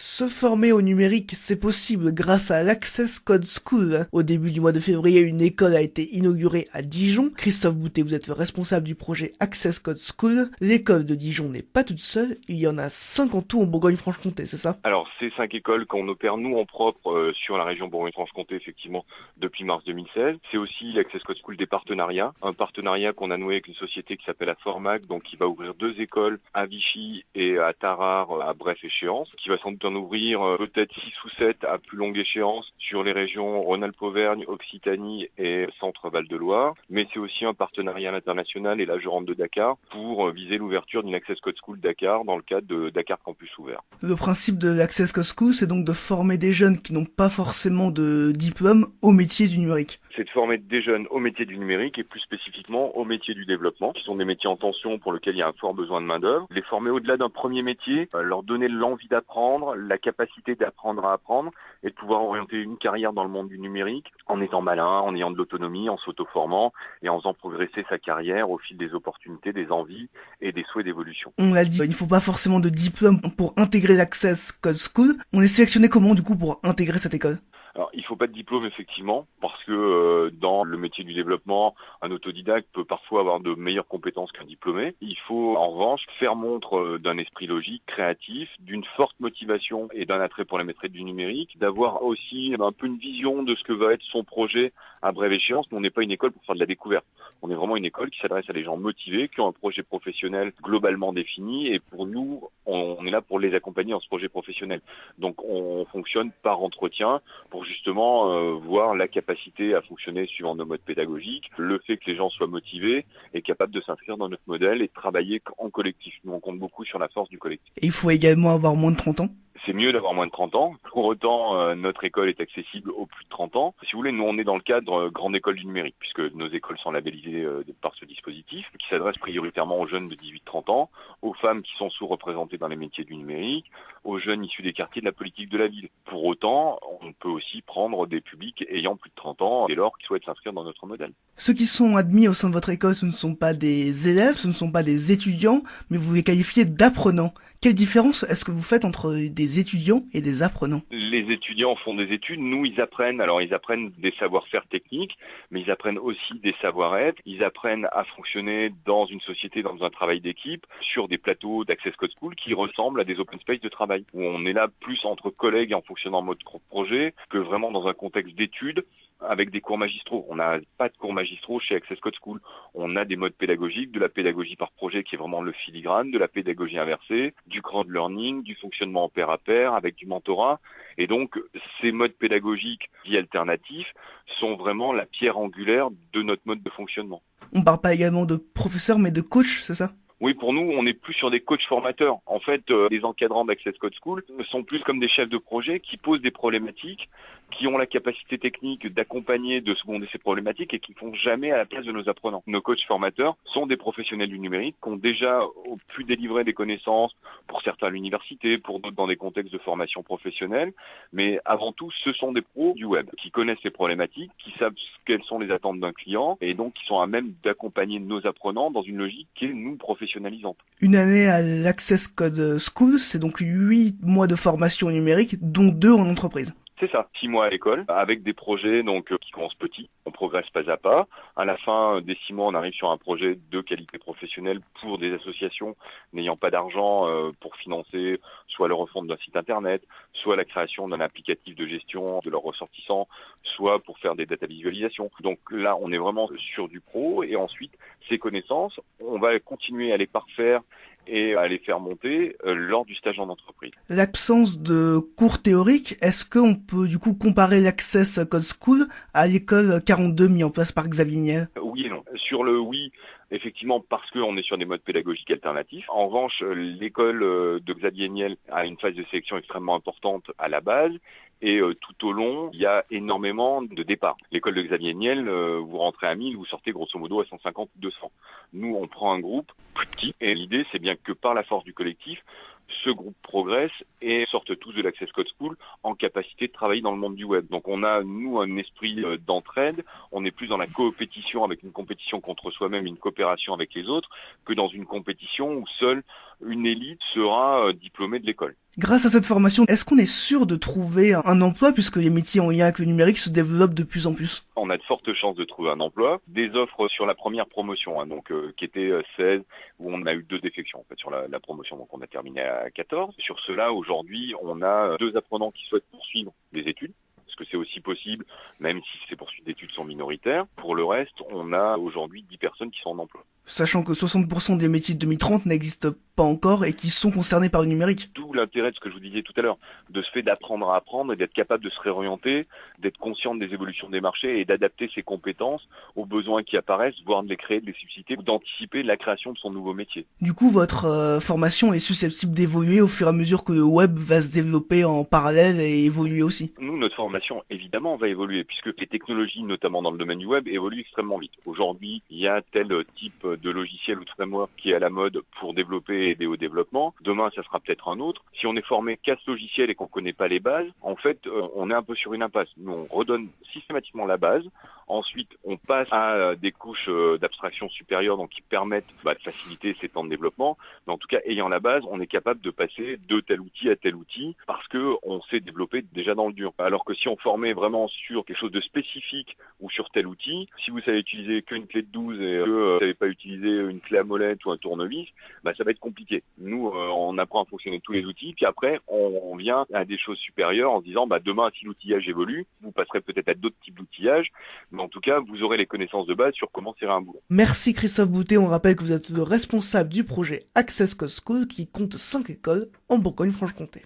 Se former au numérique, c'est possible grâce à l'Access Code School. Au début du mois de février, une école a été inaugurée à Dijon. Christophe Boutet, vous êtes le responsable du projet Access Code School. L'école de Dijon n'est pas toute seule, il y en a 5 en tout en Bourgogne-Franche-Comté, c'est ça? Alors, c'est 5 écoles qu'on opère nous en propre sur la région Bourgogne-Franche-Comté, effectivement, depuis mars 2016. C'est aussi l'Access Code School des partenariats. Un partenariat qu'on a noué avec une société qui s'appelle la Formac, donc qui va ouvrir 2 écoles à Vichy et à Tarare à bref échéance, qui va sans doute en ouvrir peut-être 6 ou 7 à plus longue échéance sur les régions Rhône-Alpes-Auvergne, Occitanie et Centre-Val de Loire. Mais c'est aussi un partenariat à l'international et là je rentre de Dakar pour viser l'ouverture d'une Access Code School Dakar dans le cadre de Dakar Campus Ouvert. Le principe de l'Access Code School, c'est donc de former des jeunes qui n'ont pas forcément de diplôme au métier du numérique. C'est de former des jeunes au métier du numérique et plus spécifiquement au métier du développement, qui sont des métiers en tension pour lesquels il y a un fort besoin de main-d'œuvre. Les former au-delà d'un premier métier, leur donner l'envie d'apprendre, la capacité d'apprendre à apprendre et de pouvoir orienter une carrière dans le monde du numérique en étant malin, en ayant de l'autonomie, en s'auto-formant et en faisant progresser sa carrière au fil des opportunités, des envies et des souhaits d'évolution. On l'a dit, il ne faut pas forcément de diplôme pour intégrer l'Access Code School. On est sélectionné comment du coup pour intégrer cette école? Alors, il ne faut pas de diplôme, effectivement, parce que dans le métier du développement, un autodidacte peut parfois avoir de meilleures compétences qu'un diplômé. Il faut, en revanche, faire montre d'un esprit logique, créatif, d'une forte motivation et d'un attrait pour les métiers du numérique, d'avoir aussi un peu une vision de ce que va être son projet à brève échéance. Mais on n'est pas une école pour faire de la découverte. On est vraiment une école qui s'adresse à des gens motivés, qui ont un projet professionnel globalement défini. Et pour nous, on est là pour les accompagner dans ce projet professionnel. Donc, on fonctionne par entretien pour justement voir la capacité à fonctionner suivant nos modes pédagogiques, le fait que les gens soient motivés et capables de s'inscrire dans notre modèle et de travailler en collectif. Nous, on compte beaucoup sur la force du collectif. Et il faut également avoir moins de 30 ans. C'est mieux d'avoir moins de 30 ans. Pour autant, notre école est accessible aux plus de 30 ans. Si vous voulez, nous, on est dans le cadre grande école du numérique, puisque nos écoles sont labellisées par ce dispositif, qui s'adresse prioritairement aux jeunes de 18-30 ans, aux femmes qui sont sous-représentées dans les métiers du numérique, aux jeunes issus des quartiers de la politique de la ville. Pour autant, on peut aussi prendre des publics ayant plus de 30 ans, dès lors qu'ils souhaitent s'inscrire dans notre modèle. Ceux qui sont admis au sein de votre école, ce ne sont pas des élèves, ce ne sont pas des étudiants, mais vous les qualifiez d'apprenants. Quelle différence est-ce que vous faites entre des étudiants et des apprenants? Les étudiants font des études, nous ils apprennent des savoir-faire techniques, mais ils apprennent aussi des savoir-être, ils apprennent à fonctionner dans une société, dans un travail d'équipe, sur des plateaux d'Access Code School qui ressemblent à des open space de travail, où on est là plus entre collègues en fonctionnant en mode projet que vraiment dans un contexte d'études avec des cours magistraux. On n'a pas de cours magistraux chez Access Code School. On a des modes pédagogiques, de la pédagogie par projet qui est vraiment le filigrane, de la pédagogie inversée, du crowd learning, du fonctionnement en pair à pair, avec du mentorat. Et donc, ces modes pédagogiques dits alternatifs sont vraiment la pierre angulaire de notre mode de fonctionnement. On parle pas également de professeurs, mais de coachs, c'est ça? Oui, pour nous, on est plus sur des coachs formateurs. En fait, les encadrants d'Access Code School sont plus comme des chefs de projet qui posent des problématiques, qui ont la capacité technique d'accompagner, de seconder ces problématiques et qui ne font jamais à la place de nos apprenants. Nos coachs formateurs sont des professionnels du numérique qui ont déjà pu délivrer des connaissances, pour certains à l'université, pour d'autres dans des contextes de formation professionnelle. Mais avant tout, ce sont des pros du web qui connaissent ces problématiques, qui savent quelles sont les attentes d'un client et donc qui sont à même d'accompagner nos apprenants dans une logique qui est, nous, professionnalisante. Une année à l'Access Code School, c'est donc 8 mois de formation numérique, dont 2 en entreprise. C'est ça, 6 mois à l'école, avec des projets qui commencent petits, on progresse pas à pas. À la fin des 6 mois, on arrive sur un projet de qualité professionnelle pour des associations n'ayant pas d'argent pour financer soit le refonte d'un site internet, soit la création d'un applicatif de gestion de leurs ressortissants, soit pour faire des data visualisations. Donc là, on est vraiment sur du pro et ensuite, ces connaissances, on va continuer à les parfaire et à les faire monter lors du stage en entreprise. L'absence de cours théoriques, est-ce qu'on peut du coup comparer l'Access Code School à l'école 42 mis en place par Xavier Niel? Oui et non. Sur le oui, effectivement, parce qu'on est sur des modes pédagogiques alternatifs. En revanche, l'école de Xavier Niel a une phase de sélection extrêmement importante à la base. Et tout au long, il y a énormément de départs. L'école de Xavier Niel, vous rentrez à 1000, vous sortez grosso modo à 150 ou 200. Nous, on prend un groupe plus petit et l'idée, c'est bien que par la force du collectif, ce groupe progresse et sortent tous de l'Access Code School en capacité de travailler dans le monde du web. Donc on a, nous, un esprit d'entraide, on est plus dans la coopétition avec une compétition contre soi-même, une coopération avec les autres, que dans une compétition où seul une élite sera diplômée de l'école. Grâce à cette formation, est-ce qu'on est sûr de trouver un emploi puisque les métiers en lien avec le numérique se développent de plus en plus? On a de fortes chances de trouver un emploi. Des offres sur la première promotion, qui était 16, où on a eu 2 défections en fait sur la promotion, donc on a terminé à 14. Sur cela, aujourd'hui, on a 2 apprenants qui souhaitent poursuivre des études, parce que c'est aussi possible, même si ces poursuites d'études sont minoritaires. Pour le reste, on a aujourd'hui 10 personnes qui sont en emploi. Sachant que 60% des métiers de 2030 n'existent pas encore et qui sont concernés par le numérique. D'où l'intérêt de ce que je vous disais tout à l'heure, de ce fait d'apprendre à apprendre et d'être capable de se réorienter, d'être conscient des évolutions des marchés et d'adapter ses compétences aux besoins qui apparaissent, voire de les créer, de les susciter, ou d'anticiper la création de son nouveau métier. Du coup, votre formation est susceptible d'évoluer au fur et à mesure que le web va se développer en parallèle et évoluer aussi. Nous, notre formation, évidemment, va évoluer, puisque les technologies, notamment dans le domaine du web, évoluent extrêmement vite. Aujourd'hui, il y a tel type de logiciel ou de framework qui est à la mode pour développer et aider au développement. Demain, ça sera peut-être un autre. Si on est formé qu'à ce logiciel et qu'on ne connaît pas les bases, en fait, on est un peu sur une impasse. Nous, on redonne systématiquement la base. Ensuite, on passe à des couches d'abstraction supérieure, donc qui permettent de faciliter ces temps de développement. Mais en tout cas, ayant la base, on est capable de passer de tel outil à tel outil parce que on sait développer déjà dans le dur. Alors que si on formait vraiment sur quelque chose de spécifique ou sur tel outil, si vous savez utiliser qu'une clé de 12 et que vous ne savez pas utiliser une clé à molette ou un tournevis, ça va être compliqué. Nous, on apprend à fonctionner tous les outils, puis après, on vient à des choses supérieures en se disant, demain, si l'outillage évolue, vous passerez peut-être à d'autres types d'outillage, mais en tout cas, vous aurez les connaissances de base sur comment tirer un boulot. Merci Christophe Boutet, on rappelle que vous êtes le responsable du projet Access Code School qui compte 5 écoles en Bourgogne-Franche-Comté.